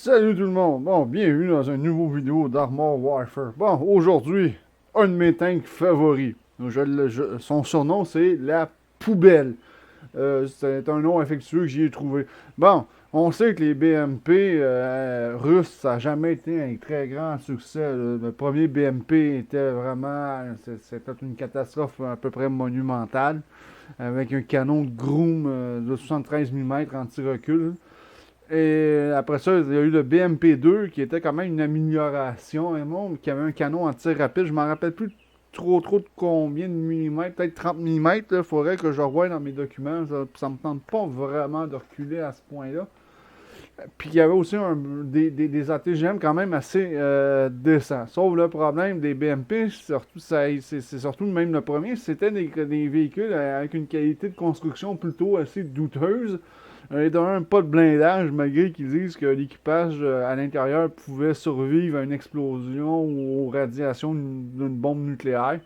Salut tout le monde! Bon, bienvenue dans une nouvelle vidéo d'Armor Warfare. Bon, aujourd'hui, un de mes tanks favoris. Son surnom, c'est la poubelle. C'est un nom affectueux que j'ai trouvé. Bon, on sait que les BMP russes, ça n'a jamais été un très grand succès. Le premier BMP était vraiment... C'était une catastrophe à peu près monumentale, avec un canon de Groom de 73 mm anti-recul. Et après ça, il y a eu le BMP2 qui était quand même une amélioration, hein, qui avait un canon en tir rapide. Je m'en rappelle plus trop de combien de millimètres, peut-être 30 mm. Il faudrait que je revoie dans mes documents. Ça me tente pas vraiment de reculer à ce point-là. Puis il y avait aussi des ATGM quand même assez décents. Sauf le problème des BMP, c'est surtout même le premier, c'était des véhicules avec une qualité de construction plutôt assez douteuse. Et d'un, pas de blindage, malgré qu'ils disent que l'équipage à l'intérieur pouvait survivre à une explosion ou aux radiations d'une bombe nucléaire.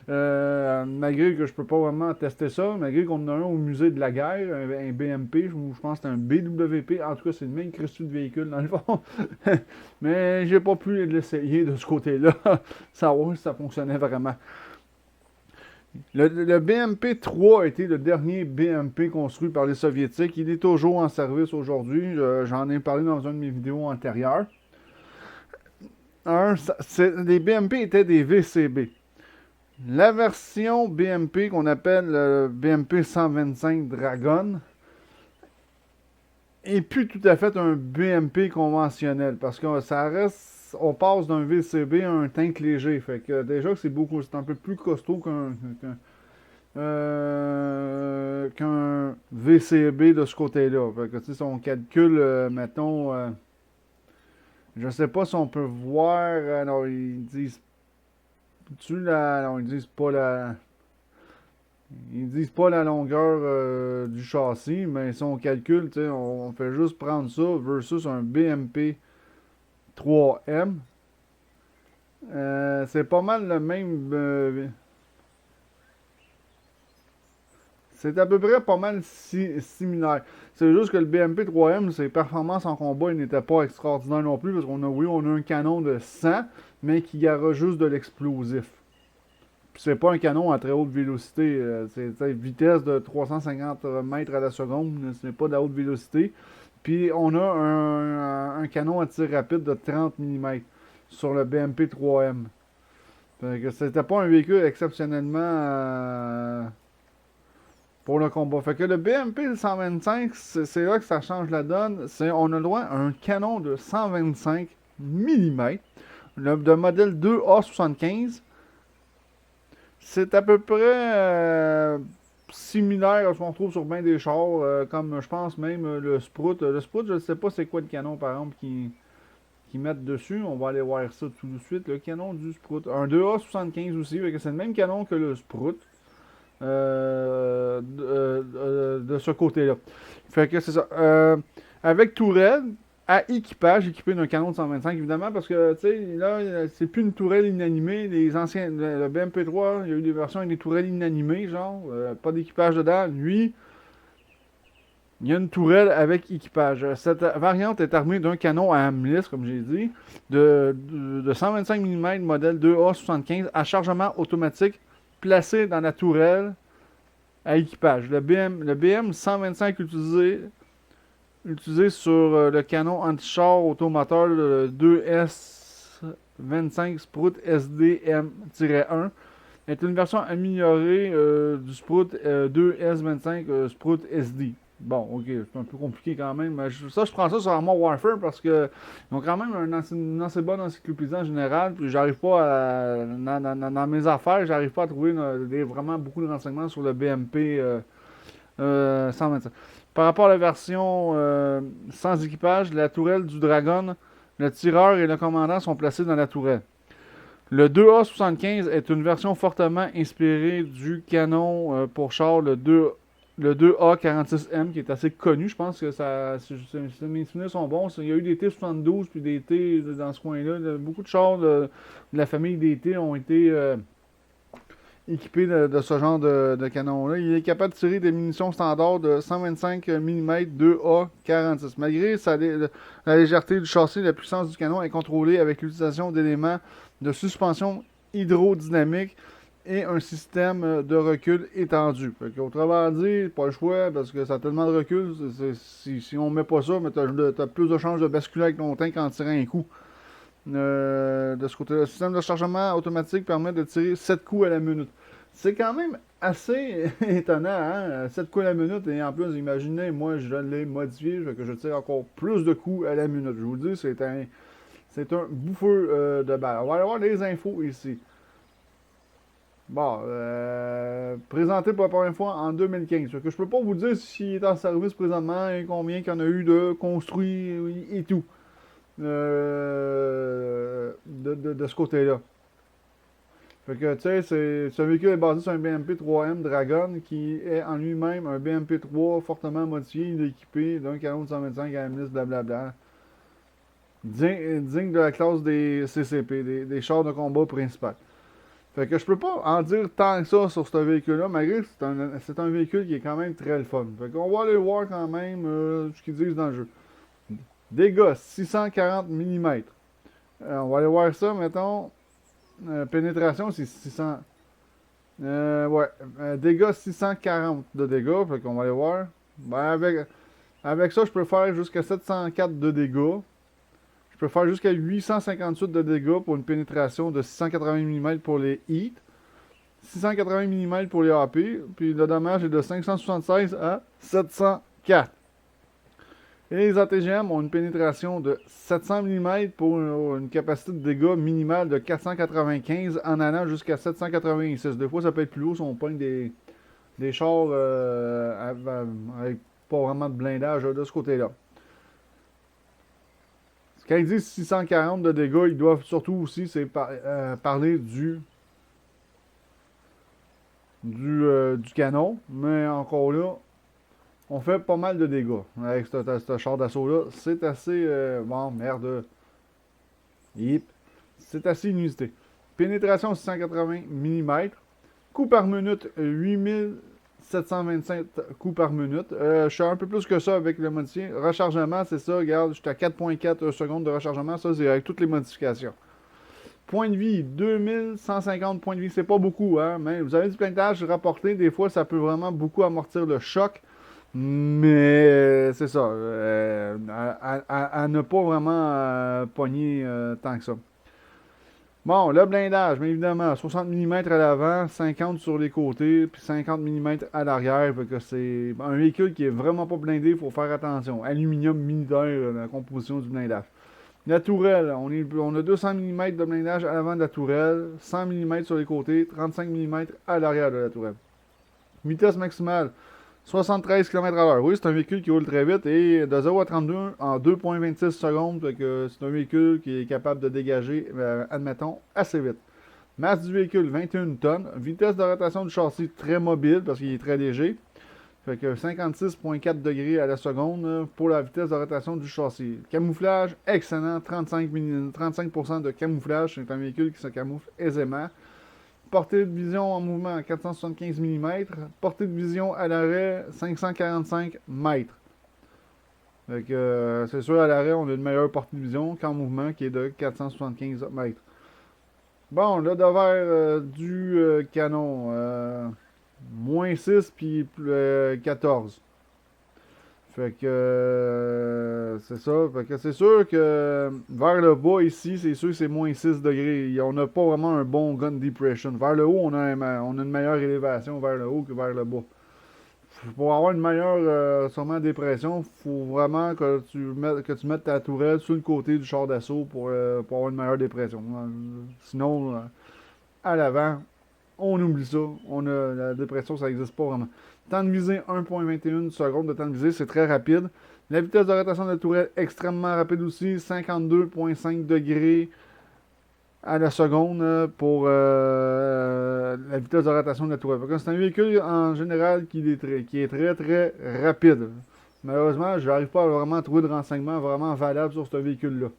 Malgré que je peux pas vraiment tester ça, malgré qu'on en a un au musée de la guerre, un BMP, je pense que c'est un BWP, en tout cas c'est le même Christus de véhicule dans le fond. Mais j'ai pas pu l'essayer de ce côté-là, savoir si ça fonctionnait vraiment. Le BMP-3 a été le dernier BMP construit par les Soviétiques. Il est toujours en service aujourd'hui. J'en ai parlé dans une de mes vidéos antérieures. Les BMP étaient des VCB. La version BMP qu'on appelle le BMP 125 Dragon est plus tout à fait un BMP conventionnel parce que ça reste, on passe d'un VCB à un tank léger. Fait que déjà c'est c'est un peu plus costaud qu'un VCB de ce côté-là. Fait que, si on calcule, mettons, je sais pas si on peut voir, alors ils disent, non, ils disent pas la longueur du châssis, mais si on calcule, on fait juste prendre ça versus un BMP 3M. C'est pas mal le même. C'est à peu près pas mal similaire. C'est juste que le BMP 3M, ses performances en combat, n'étaient pas extraordinaires non plus, parce qu'on a, oui, on a un canon de 100, mais qui garde juste de l'explosif. Puis c'est pas un canon à très haute vélocité, c'est vitesse de 350 mètres à la seconde, ce n'est pas de la haute vélocité. Puis on a un canon à tir rapide de 30 mm sur le BMP 3M. Fait que c'était pas un véhicule exceptionnellement pour le combat. Fait que le BMP 125, c'est là que ça change la donne. On a le droit à un canon de 125 mm de modèle 2A75. C'est à peu près similaire à ce qu'on trouve sur bien des chars, comme je pense même le Sprout. Le Sprout, je ne sais pas c'est quoi le canon par exemple qui mettent dessus. On va aller voir ça tout de suite. Le canon du Sprout. Un 2A75 aussi, c'est le même canon que le Sprout. De ce côté-là. Fait que c'est ça. Avec tourelle à équipage, équipé d'un canon de 125, évidemment, parce que, tu sais, là, c'est plus une tourelle inanimée. Les anciens, le BMP3, il y a eu des versions avec des tourelles inanimées, genre, pas d'équipage dedans. Lui, il y a une tourelle avec équipage. Cette variante est armée d'un canon à Amlis, comme j'ai dit, de 125 mm modèle 2A75 à chargement automatique placé dans la tourelle à équipage. Le BM 125 utilisé sur le canon anti-char automoteur 2S25 Sprout SDM-1 est une version améliorée du Sprout 2S25 Sprout SD. Bon, ok, c'est un peu compliqué quand même. Mais je prends ça sur Armor Warfare parce que ils ont quand même une assez bonne encyclopédie en général. Puis j'arrive pas à. Dans mes affaires, j'arrive pas à trouver vraiment beaucoup de renseignements sur le BMP 125. Par rapport à la version sans équipage, la tourelle du Dragon, le tireur et le commandant sont placés dans la tourelle. Le 2A75 est une version fortement inspirée du canon pour char, le 2A46M, qui est assez connu. Je pense que si mes souvenirs sont bons, il y a eu des T72 puis des T dans ce coin-là. Beaucoup de chars de la famille des T ont été équipé de ce genre de canon-là. Il est capable de tirer des munitions standards de 125 mm 2A46. Malgré la légèreté du châssis, la puissance du canon est contrôlée avec l'utilisation d'éléments de suspension hydrodynamique et un système de recul étendu. Autrement dit, pas le choix parce que ça a tellement de recul. Si on met pas ça, tu as plus de chances de basculer avec ton tank en tirant un coup. De ce côté-là, le système de chargement automatique permet de tirer 7 coups à la minute. C'est quand même assez étonnant, hein? 7 coups à la minute, et en plus, imaginez, moi, je l'ai modifié, que je tire encore plus de coups à la minute. Je vous le dis, c'est un bouffeur de balle. On va aller voir les infos ici. Bon, présenté pour la première fois en 2015. Je peux pas vous dire s'il est en service présentement et combien qu'il y en a eu de construits et tout. De ce côté-là. Fait que, tu sais, ce véhicule est basé sur un BMP 3M Dragon qui est en lui-même un BMP 3 fortement modifié. Il est équipé d'un canon de 125 AMS, blablabla. Digne de la classe des CCP, des chars de combat principal. Fait que je peux pas en dire tant que ça sur ce véhicule-là, malgré que c'est un véhicule qui est quand même très le fun. Fait qu'on va aller voir quand même ce qu'ils disent dans le jeu. Dégâts 640 mm. On va aller voir ça, mettons. Pénétration, c'est 600. Ouais. Dégâts 640 de dégâts. Fait qu'on va aller voir. Ben, avec ça, je peux faire jusqu'à 704 de dégâts. Je peux faire jusqu'à 858 de dégâts pour une pénétration de 680 mm pour les hits. 680 mm pour les AP. Puis le dommage est de 576 à 704. Et les ATGM ont une pénétration de 700 mm pour une capacité de dégâts minimale de 495 en allant jusqu'à 786. Des fois, ça peut être plus haut si on pogne des chars avec pas vraiment de blindage de ce côté-là. Quand ils disent 640 de dégâts, ils doivent surtout aussi parler du canon. Mais encore là, on fait pas mal de dégâts avec ce char d'assaut-là. C'est assez... bon, merde. Yep. C'est assez inusité. Pénétration 680 mm. Coups par minute, 8725 coups par minute. Je suis un peu plus que ça avec le modifié. Rechargement, c'est ça. Regarde, j'étais à 4.4 secondes de rechargement. Ça, c'est avec toutes les modifications. Point de vie, 2150 points de vie. C'est pas beaucoup, hein. Mais vous avez du pointage rapporté. Des fois, ça peut vraiment beaucoup amortir le choc. Mais c'est ça. À ne pas vraiment pogner tant que ça. Bon, le blindage, bien évidemment, 60 mm à l'avant, 50 sur les côtés, puis 50 mm à l'arrière. Fait que c'est un véhicule qui est vraiment pas blindé, il faut faire attention. Aluminium militaire, la composition du blindage. La tourelle, on a 200 mm de blindage à l'avant de la tourelle, 100 mm sur les côtés, 35 mm à l'arrière de la tourelle. Vitesse maximale, 73 km/h. Oui, c'est un véhicule qui roule très vite et de 0 à 32 en 2,26 secondes. C'est un véhicule qui est capable de dégager, admettons, assez vite. Masse du véhicule, 21 tonnes. Vitesse de rotation du châssis, très mobile parce qu'il est très léger. Fait que 56,4 degrés à la seconde pour la vitesse de rotation du châssis. Camouflage, excellent. 35% de camouflage. C'est un véhicule qui se camoufle aisément. Portée de vision en mouvement 475 mm. Portée de vision à l'arrêt 545 mètres. C'est sûr, à l'arrêt, on a une meilleure portée de vision qu'en mouvement qui est de 475 mètres. Bon, le devers du canon, moins 6 puis 14. Fait que c'est ça. Fait que c'est sûr que vers le bas ici, c'est sûr que c'est moins 6 degrés. On n'a pas vraiment un bon gun depression. Vers le haut, on a une meilleure élévation vers le haut que vers le bas. Pour avoir une meilleure sûrement dépression, il faut vraiment que tu mettes ta tourelle sur le côté du char d'assaut pour avoir une meilleure dépression. Sinon, à l'avant, on oublie ça. La dépression, ça n'existe pas vraiment. Temps de visée, 1.21 secondes de temps de visée, c'est très rapide. La vitesse de rotation de la tourelle, extrêmement rapide aussi, 52,5 degrés à la seconde pour la vitesse de rotation de la tourelle. C'est un véhicule en général qui est très très rapide. Malheureusement, je n'arrive pas à vraiment trouver de renseignements vraiment valables sur ce véhicule-là.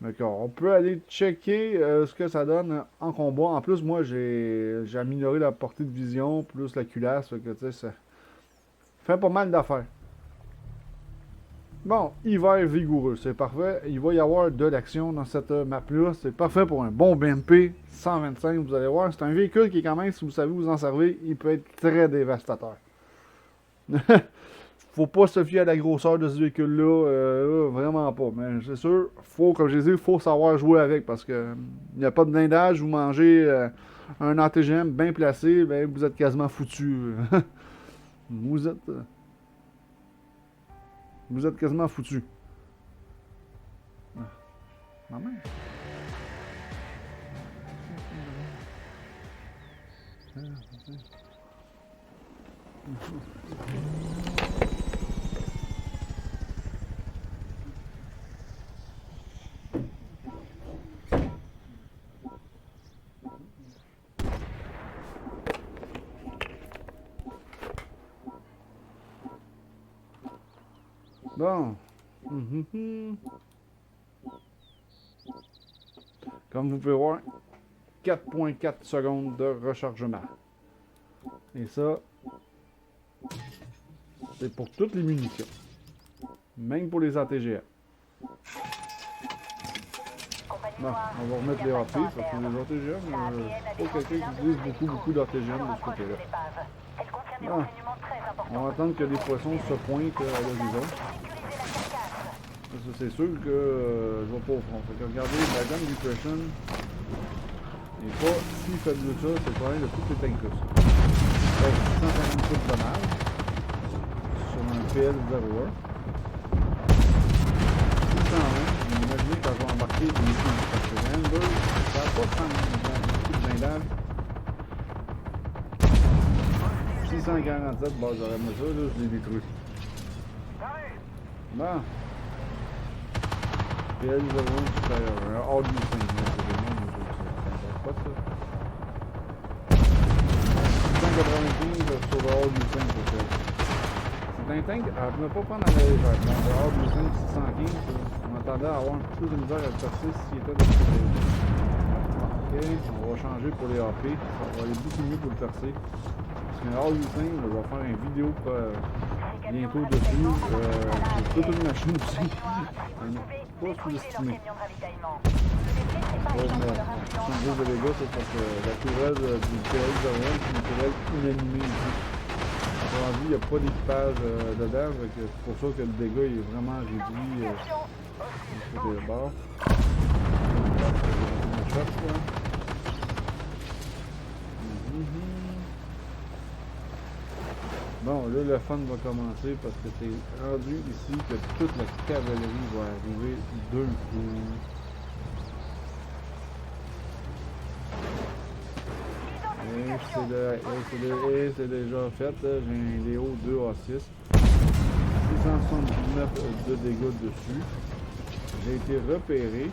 D'accord, on peut aller checker ce que ça donne en combat. En plus, moi, j'ai amélioré la portée de vision, plus la culasse, fait que, tu sais, ça fait pas mal d'affaires. Bon, hiver vigoureux, c'est parfait. Il va y avoir de l'action dans cette map-là. C'est parfait pour un bon BMP 125, vous allez voir. C'est un véhicule qui est quand même, si vous savez vous en servir, il peut être très dévastateur. Faut pas se fier à la grosseur de ce véhicule-là, vraiment pas. Mais c'est sûr, faut, comme je disais, il faut savoir jouer avec parce que il n'y a pas de blindage. Vous mangez un ATGM bien placé, ben, vous êtes quasiment foutu. vous êtes... Vous êtes quasiment foutu. Maman. Bon. Comme vous pouvez voir, 4.4 secondes de rechargement. Et ça, c'est pour toutes les munitions. Même pour les ATGM. Bon, on va remettre les AP parce que les ATGM, c'est pas quelqu'un qui utilise beaucoup d'ATGM de ce côté-là. Bon, on va attendre que les poissons se pointent à l'horizon. C'est sûr que je vais pas au front. Fait que regardez, la gun depression n'est pas si faible que ça, c'est le problème de toutes les tanks russes. Fait 150 coups de dommage sur un PL-01. 620, imaginez quand je vais embarquer des missiles, parce que Rambler, ça n'a pas beaucoup de blindage. 647, bon j'aurais aimé ça, là, je l'ai détruit. Bon. PL-01 supérieur, un hors du 5, c'est des noms, mais ça pas ça. 695 sur le hors du 5, c'est un tank à ne pas prendre à la légère. Bon, le hors du 5, 615, on attendait à avoir un peu plus de misère à le percer s'il était de ce côté-là. Ok, on va changer pour les AP, ça va aller beaucoup mieux pour le percer. Parce qu'un hors du 5, je vais faire une vidéo bientôt dessus. J'ai toute une machine aussi. Pas sous-estimé. Ouais, mais si on dit de dégâts, c'est parce que la tourelle du PL-01 c'est une tourelle inanimée ici. Il n'y a pas d'équipage dedans, c'est pour ça que le dégât est vraiment réduit du côté de bord. Bon, là, le fun va commencer parce que c'est rendu ici que toute la cavalerie va arriver d'un coup. Et c'est déjà fait. J'ai un Léo 2A6. 679 de dégâts dessus. J'ai été repéré.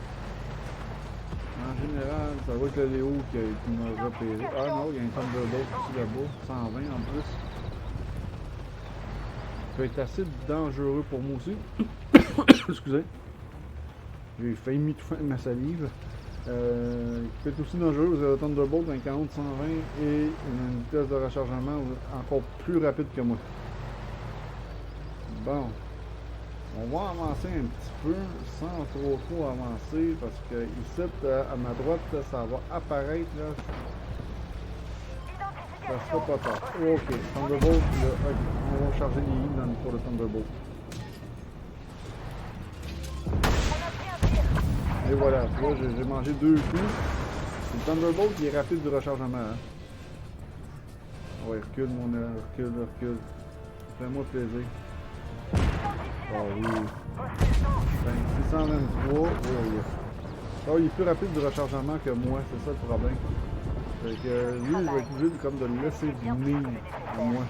En général, ça va être le Léo qui m'a repéré. Ah non, il y a un Thunderbolt ici là-bas. 120 en plus. Ça peut être assez dangereux pour moi aussi. Excusez. J'ai failli m'étouffer ma salive. Qui peut être aussi dangereux, vous avez le Thunderbolt, un 40 120 et une vitesse de rechargement encore plus rapide que moi. Bon. On va avancer un petit peu sans trop avancer parce que ici à ma droite ça va apparaître là. Ça sera pas tard. Ok, Thunderbolt, là, okay. On va charger les lignes pour le Thunderbolt. Et voilà, tu vois, j'ai mangé 2 coups. Le Thunderbolt il est rapide du rechargement. Hein. Ouais, recule mon recule. Fais-moi plaisir. Oh oui. 623. Oh yes. Oh, il est plus rapide du rechargement que moi, c'est ça le problème. Fait que lui, je vais être obligé comme de le laisser venir à moi.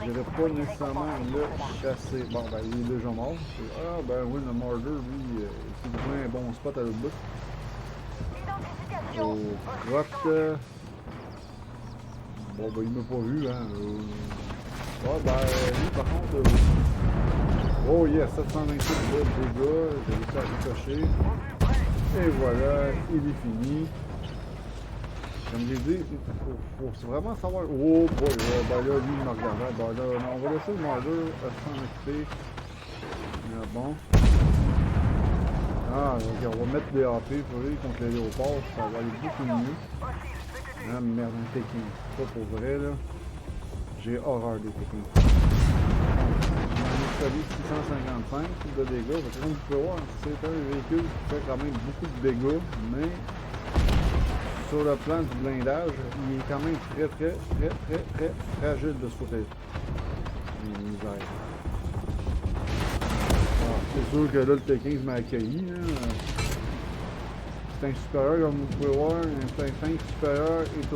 Je ne vais pas nécessairement le chasser. Bon, ben il est déjà mort. Ah, ben oui, le Marder, lui, c'est vraiment un bon spot à l'autre bout. Au grotte. Bon, ben il m'a pas vu, hein. Ah, ben lui, par contre. Oh, yes, 728 de dégâts. J'ai réussi à ricocher. Et voilà, il est fini. Comme j'ai dit, faut vraiment savoir. Oh boy, ben là, lui, il me regardait. Ben là, non, on va laisser le Marder s'en occuper. Bon. Ah, ok, on va mettre des AP pour lui contre l'aéroport, ça va aller beaucoup mieux. Ah merde, un Tekken. Pas pour vrai, là. J'ai horreur des Tekken. J'en ai installé 655 de dégâts. Parce que comme vous pouvez voir, c'est un véhicule qui fait quand même beaucoup de dégâts, mais sur le plan du blindage, il est quand même très fragile de ce côté-là. Misère. C'est sûr que là, le T15 m'a accueilli. Instinct supérieur, comme vous pouvez voir, instinct supérieur est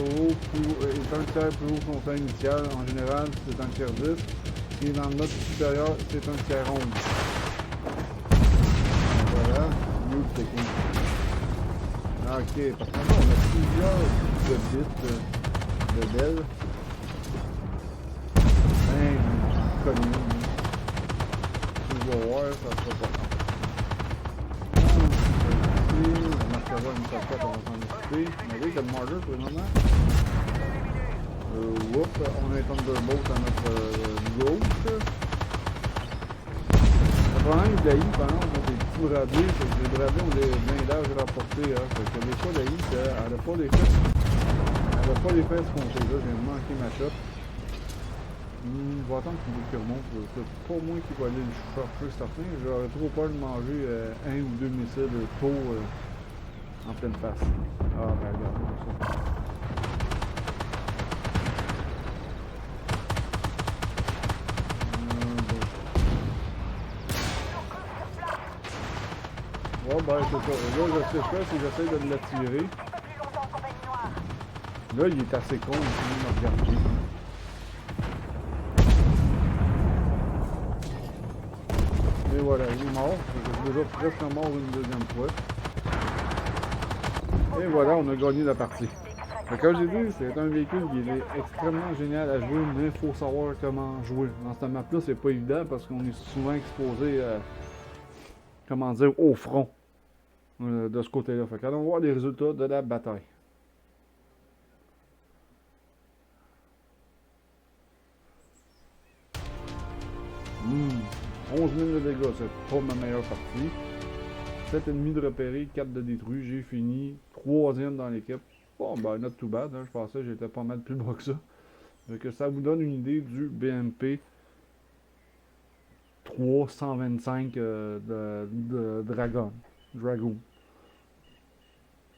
un tiers plus haut que son temps initial. En général, c'est un tiers 10. Et dans le mode supérieur, c'est un tiers 11. Voilà, mieux le T15. Ok, par contre, on a plusieurs de bits de belles. Connu. Tu vas voir, ça sera pas. On marquera une fois qu'on va s'en occuper. On avait que le Marder présentement. On a un Thunderbolt à notre gauche. Le problème de l'AI, par exemple, on a des petits bradés, c'est que les bradés ont des blindages rapportés. Fait que des fois, l'AI, elle n'a pas les fesses comptées. Là, j'ai manqué ma shot. Je vais attendre qu'il remonte. C'est pas moi qui va aller le chercher certain. J'aurais trop peur de manger un ou deux missiles tôt en pleine face. Ah ben regarde ça. Ouais ben c'est ça. Là ce que je fais c'est que j'essaie de l'attirer. Là il est assez con, il me regarder. Et voilà, il est mort. Je suis déjà presque mort une deuxième fois. Et voilà, on a gagné la partie. Mais comme j'ai dit, c'est un véhicule qui est extrêmement génial à jouer, mais il faut savoir comment jouer. Dans cette map-là, c'est pas évident parce qu'on est souvent exposé, comment dire, au front de ce côté-là. Fait qu'allons voir les résultats de la bataille. 11 000 de dégâts, c'est pas ma meilleure partie. 7 ennemis de repérés, 4 de détruits, j'ai fini 3e dans l'équipe. Bon, ben, not too bad, hein. Je pensais que j'étais pas mal plus bas que ça. Fait que ça vous donne une idée du BMP 325 de Dragon.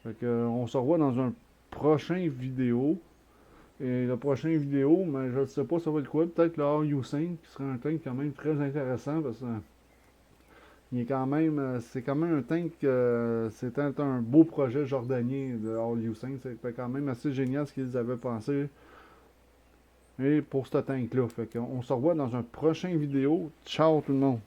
Fait que, on se revoit dans un prochain vidéo. Et la prochaine vidéo, mais je ne sais pas ça va être quoi. Peut-être le RU5 qui sera un tank quand même très intéressant parce que il est quand même, c'est quand même un tank, c'était un beau projet jordanien de RU5. C'était quand même assez génial ce qu'ils avaient pensé. Et pour ce tank là, fait qu'on se revoit dans un prochain vidéo. Ciao tout le monde!